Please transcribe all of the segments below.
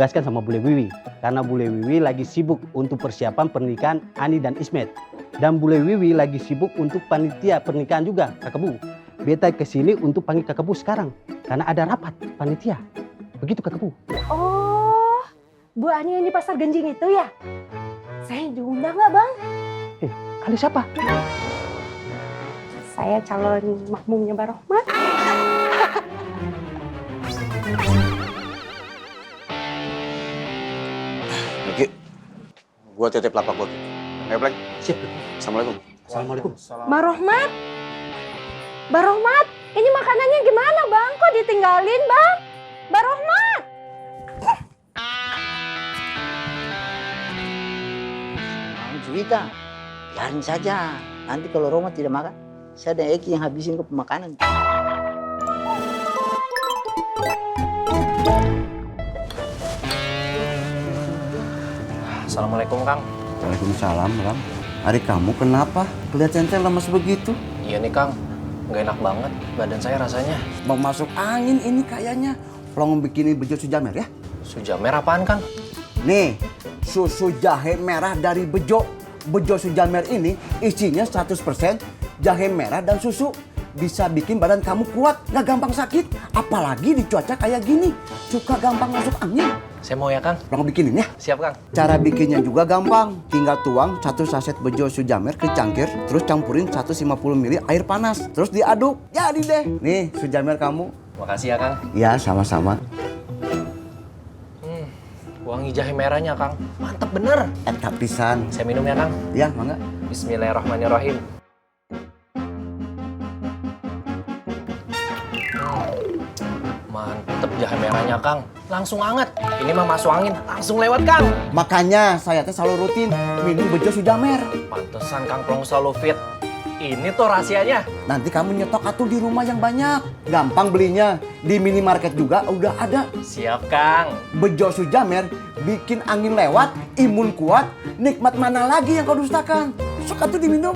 ditugaskan sama Bule Wiwi. Karena Bule Wiwi lagi sibuk untuk persiapan pernikahan Ani dan Ismet. Dan Bule Wiwi lagi sibuk untuk panitia pernikahan juga, Kakak Bu. Beta kesini untuk panggil Kakak Bu sekarang. Karena ada rapat panitia. Begitu Kakak Bu. Oh, Bu Ani yang di Pasar Genjing itu ya? Saya diundang nggak Bang? Kali siapa? Saya calon makmumnya Barohmat. Oke, gua titip lapak gua. Ayo, Plek. Siap. Assalamualaikum. Assalamualaikum. Barohmat? Barohmat, ini makanannya gimana Bang? Kok ditinggalin Bang? Barohmat! Juwita, biarin saja. Nanti kalau Roma tidak makan, saya dan Eki yang habisin ke pemakanan. Assalamualaikum Kang. Waalaikumsalam, Ram. Adik kamu kenapa? Kelihatannya lemas begitu. Iya nih Kang, nggak enak banget badan saya rasanya. Mau masuk angin ini kayaknya. Tolong bikinin bejo sujamer ya. Sujamer apaan Kang? Nih, susu jahe merah dari Bejo. Bejo sujamer ini isinya 100% jahe merah dan susu. Bisa bikin badan kamu kuat, gak gampang sakit. Apalagi di cuaca kayak gini, suka gampang masuk angin. Saya mau ya Kang. Tolong bikinin ya. Siap Kang. Cara bikinnya juga gampang. Tinggal tuang 1 saset bejo sujamer ke cangkir, terus campurin 150 ml air panas, terus diaduk. Jadi deh. Nih, sujamer kamu. Makasih ya Kang. Ya, sama-sama. Wangi jahe merahnya Kang. Mantep bener. Enak pisan. Saya minum ya Kang. Ya, mangga. Bismillahirrahmanirrahim. Mantep jahe merahnya Kang. Langsung hangat. Ini mah masuk angin, langsung lewat Kang. Makanya saya teh selalu rutin minum bejo sujamer. Pantesan Kang Plong selalu fit. Ini tuh rahasianya. Nanti kamu nyetok atuh di rumah yang banyak. Gampang belinya. Di minimarket juga udah ada. Siap Kang. Bejo sujamer bikin angin lewat, imun kuat, nikmat mana lagi yang kau dustakan. Sok atuh diminum.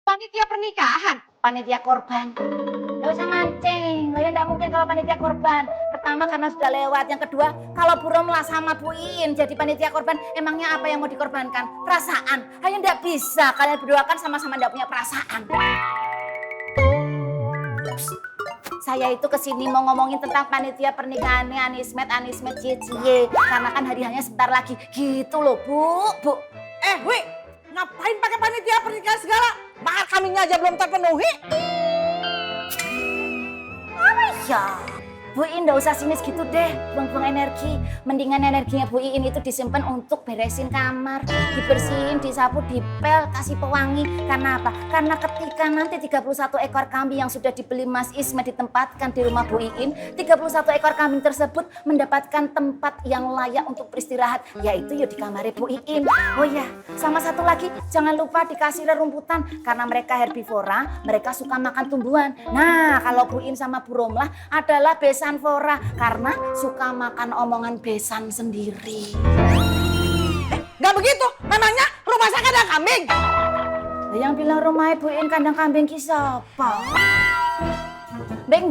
Panitia pernikahan, panitia korban. Gak usah mancing, ya nggak mungkin kalau panitia korban. Pertama karena sudah lewat, yang kedua kalau Bu Romlah sama Bu Iin jadi panitia korban, emangnya apa yang mau dikorbankan? Perasaan, hanya nggak bisa, kalian berdua kan sama-sama nggak punya perasaan. Saya itu kesini mau ngomongin tentang panitia pernikahannya Anismet Cie. Karena kan hari hanya sebentar lagi, gitu loh Bu. Wi, ngapain pakai panitia pernikahan segala? Mahar kaminya aja belum terpenuhi. Apa ya? Bu Iin nggak usah sinis gitu deh, buang-buang energi. Mendingan energinya Bu Iin itu disimpan untuk beresin kamar, dibersihin, disapu, dipel, kasih pewangi. Karena apa? Karena ketika nanti 31 ekor kambing yang sudah dibeli Mas Ismet ditempatkan di rumah Bu Iin, 31 ekor kambing tersebut mendapatkan tempat yang layak untuk beristirahat, yaitu di kamar Bu Iin. Oh ya, sama satu lagi, jangan lupa dikasih rerumputan karena mereka herbivora, mereka suka makan tumbuhan. Nah, kalau Bu Iin sama Bu Romlah adalah besanvora karena suka makan omongan besan sendiri. Gak begitu, memangnya rumah saya kandang kambing? Yang bilang rumah Bu Iin kandang kambing ki siapa? Beng.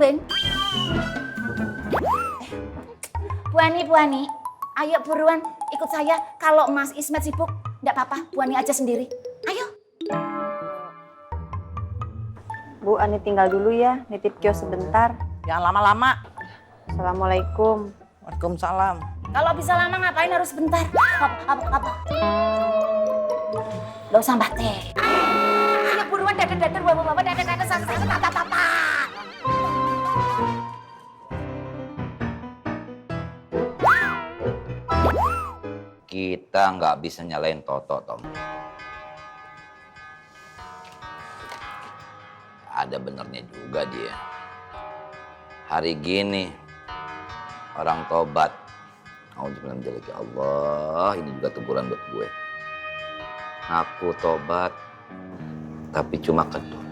Bu Ani, ayo buruan ikut saya. Kalau Mas Ismet sibuk, enggak apa-apa, Bu Ani aja sendiri. Ayo. Bu Ani tinggal dulu ya, nitip kios sebentar. Jangan lama-lama. Assalamualaikum. Waalaikumsalam. Kalau bisa lama ngapain harus sebentar? Apa? Gak usah mbate. Ayo buruan dadah bapak dadah tata. Kita nggak bisa nyalain Toto, Tom. Ada benernya juga dia. Hari gini orang tobat. Auzubillahi minadzalik, ya Allah, ini juga teguran buat gue. Aku tobat, tapi cuma ketut.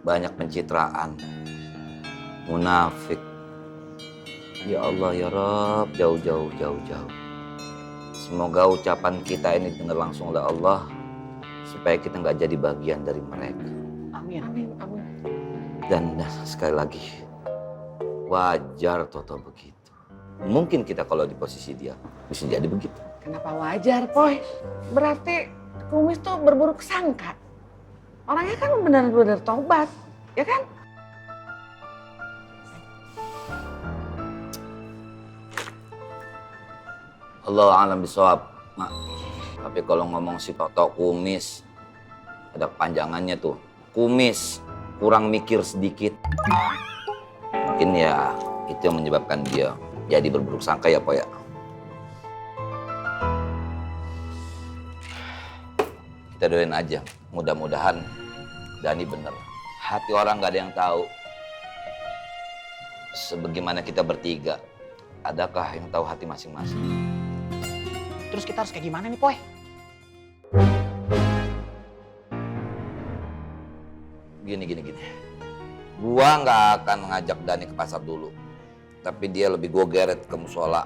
banyak pencitraan, munafik. Ya Allah ya Rabb, jauh. Semoga ucapan kita ini dengar langsung oleh Allah, supaya kita nggak jadi bagian dari mereka. Amin. Dan sekali lagi, wajar Toto begitu. Mungkin kita kalau di posisi dia bisa jadi begitu. Kenapa wajar, Poy? Berarti Kumis tuh berburuk sangka. Orangnya kan benar-benar tobat, ya kan? Allah alam bisawab, Mak. Tapi kalau ngomong si Toto Kumis, ada panjangannya tuh. Kumis, kurang mikir sedikit. Mungkin ya itu yang menyebabkan dia jadi berburuk sangka ya, Po ya. Kita doain aja, mudah-mudahan Dani bener. Hati orang gak ada yang tahu. Sebagaimana kita bertiga, adakah yang tahu hati masing-masing? Terus kita harus kayak gimana nih, Poy? Gini. Gua nggak akan ngajak Dani ke pasar dulu. Tapi dia lebih gua geret ke musola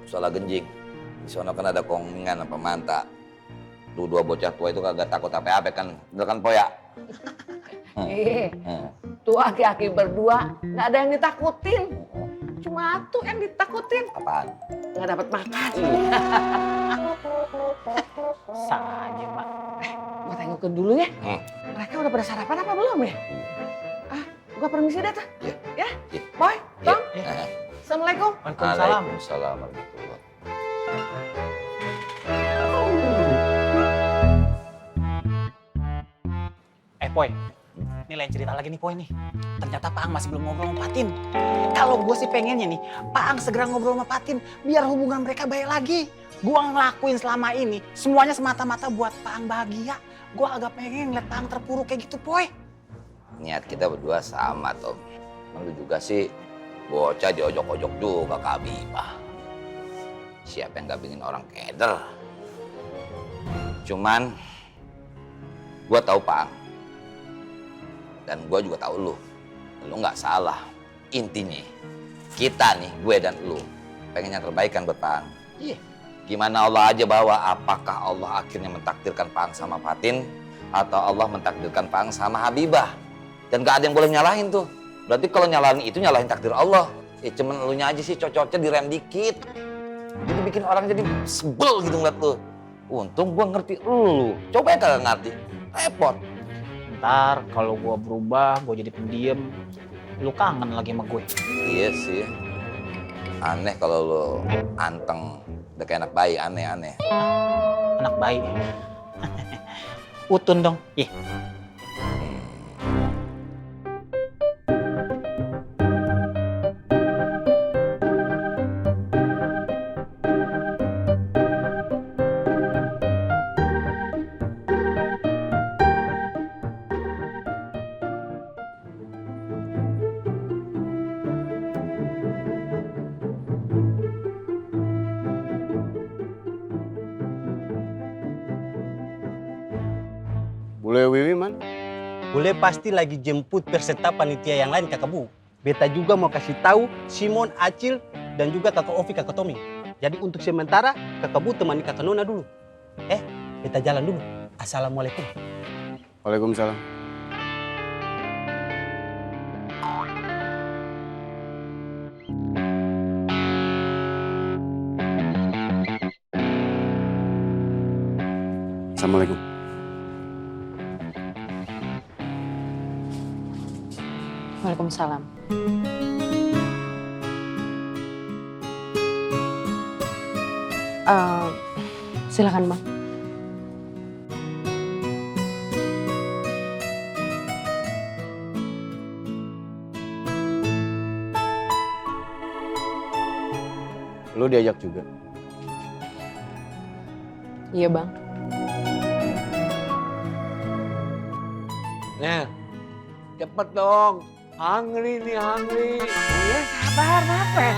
Genjing. Di sana kan ada kongingan apa manta. Dua bocah tua itu kagak takut apa-apa kan. Bener kan, Po ya? Tuh aki-aki berdua nggak ada yang ditakutin. Cuma tuh yang ditakutin. Apaan? Nggak dapat makan. Saja, Pak. Gua tengokin dulu ya. Mereka udah pada sarapan apa belum ya? Gua permisi dah tuh. Ya. Boy, Tom. Assalamualaikum. Waalaikumsalam. Waalaikumsalam warahmatullahi. Poy, ini lain cerita lagi nih, Poy nih. Ternyata Pak Ang masih belum ngobrol sama Patin. Kalau gue sih pengennya nih, Pak Ang segera ngobrol sama Patin, biar hubungan mereka baik lagi. Gue ngelakuin selama ini, semuanya semata-mata buat Pak Ang bahagia. Gue agak pengen ngeliat Pak Ang terpuruk kayak gitu, Poy. Niat kita berdua sama, Tom. Lu juga sih bocah diojok-ojok juga ke Habibah. Siapa yang gak pingin orang keder? Cuman, gue tahu Pak Ang. Dan gue juga tahu lu nggak salah. Intinya kita nih, gue dan lu pengen yang terbaik kan buat Pak Ang. Iya. Gimana Allah aja bawa, apakah Allah akhirnya mentakdirkan Pak Ang sama Fatin atau Allah mentakdirkan Pak Ang sama Habibah? Dan gak ada yang boleh nyalahin tuh. Berarti kalau nyalahin itu nyalahin takdir Allah. Cuman elunya aja sih cocoknya direm dikit. Jadi bikin orang jadi sebel gitu ngeliat lu. Untung gue ngerti lu. Coba ya kagak ngerti, repot. Ntar kalau gue berubah, gue jadi pendiam, lu kangen lagi sama gue. Iya sih. Aneh kalau lu anteng, udah kayak anak bayi, aneh-aneh. Anak bayi. Utun dong. Ih. Bule Wiwi man? Bule pasti lagi jemput peserta panitia yang lain Kakak Bu. Beta juga mau kasih tahu Simon, Acil, dan juga Kakak Ovi, Kakak Tommy. Jadi untuk sementara Kakak Bu temani Kakak Nona dulu. Beta jalan dulu. Assalamualaikum. Waalaikumsalam. Assalamualaikum. Waalaikumsalam. Silakan Bang. Lu diajak juga? Iya Bang. Nah, cepet dong. Hungry nih, hungry. Iya, sabar, apa?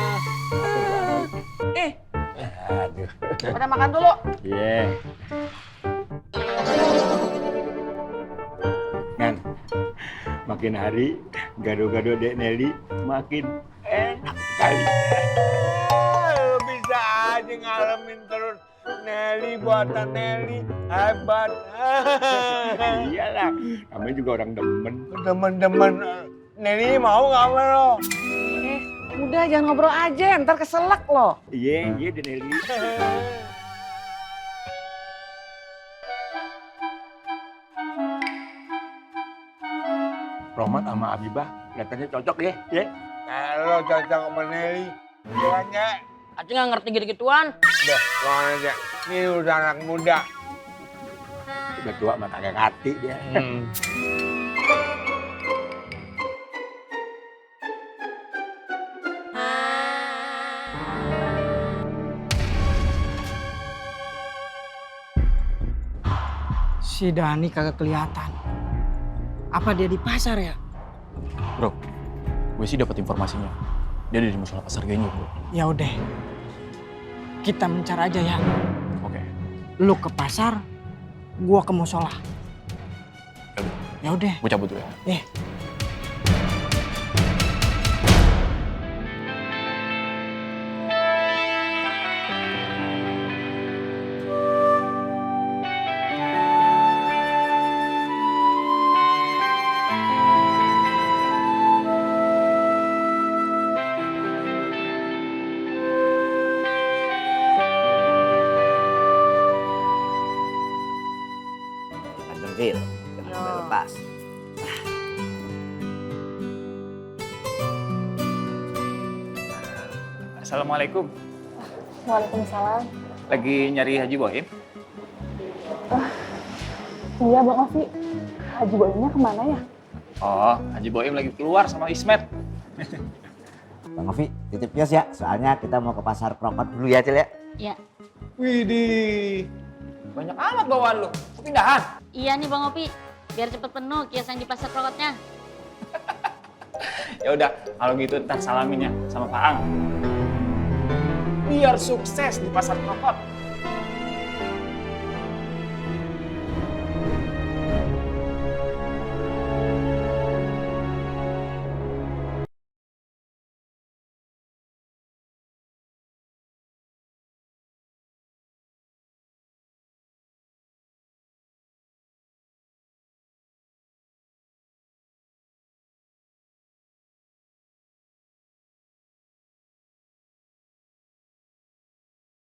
Aduh. Pada makan dulu. Iya. Kan, Makin hari gado-gado Dek Nelly makin enak kali. Lu bisa aja ngalamin terus. Nelly buatan Nelly hebat. Iyalah, namanya juga orang demen. Demen-demen. Nelly mau nggak sama lo? Udah jangan ngobrol aja, ntar keselak loh. Iya Dek Nelly. Romat sama Abibah kelihatannya cocok ya. Kalau cocok sama Nelly, bilangnya. Aceh nggak ngerti gitu-gituan. Udah, luang aja. Ini udah anak muda. Udah tua mata kayak hati dia. Si Dani kagak kelihatan. Apa dia di pasar ya? Bro, gue sih dapat informasinya. Dia ada di musola pasar Genjing, bro. Ya udah. Kita mencar aja ya. Oke. Lu ke pasar, gua ke musola. Ya udah. Gue cabut dulu ya. Fir, jangan sampai lepas. Assalamualaikum. Waalaikumsalam. Lagi nyari Haji Boim? Iya Bang Ovi. Haji Boimnya kemana ya? Oh, Haji Boim lagi keluar sama Ismet. Bang Ovi, titip kios ya. Soalnya kita mau ke pasar Kropat dulu ya, Cil ya. Iya. Widih. Banyak amat bawaan lu. Pindahan. Iya nih Bang Opi, biar cepet penuh kios yang di pasar Krokotnya. Ya udah, kalau gitu ntar salamin ya sama Pak Ang. Biar sukses di pasar Krokot.